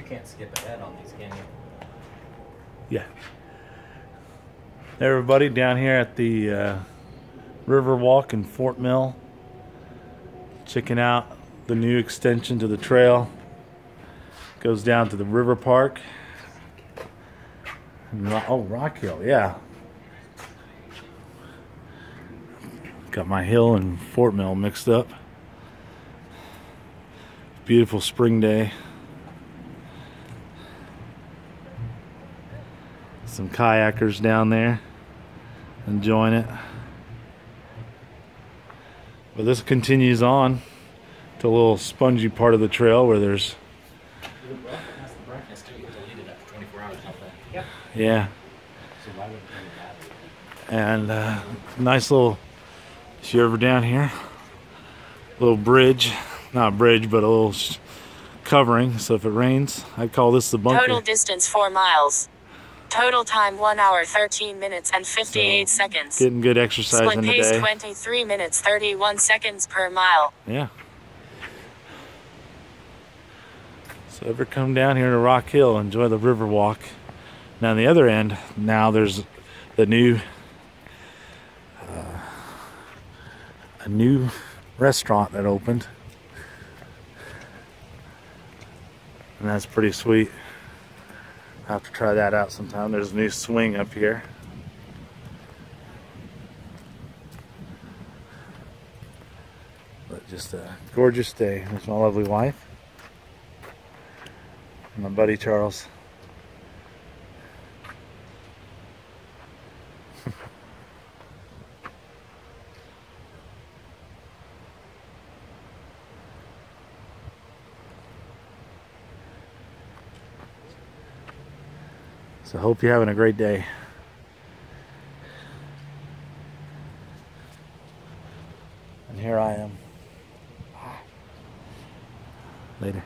can't skip ahead on these, can you? Yeah. Hey everybody, down here at the Riverwalk in Fort Mill, checking out the new extension to the trail. Goes down to the river park. Oh, Rock Hill, yeah. Got my hill and Fort Mill mixed up. Beautiful spring day. Some kayakers down there enjoying it. But this continues on to a little spongy part of the trail where there's yeah, and nice little, if you're ever down here, little bridge, not a bridge but a little covering, so if it rains, I'd call this the bunker. Total distance 4 miles. Total time 1 hour 13 minutes and 58 seconds. Getting good exercise Split in the pace day. 23 minutes 31 seconds per mile. Yeah. So ever come down here to Rock Hill, enjoy the Riverwalk. Now on the other end, now there's the new a new restaurant that opened, and that's pretty sweet. I'll have to try that out sometime. There's a new swing up here. But just a gorgeous day. There's my lovely wife and my buddy Charles. So hope you're having a great day. And here I am. Later.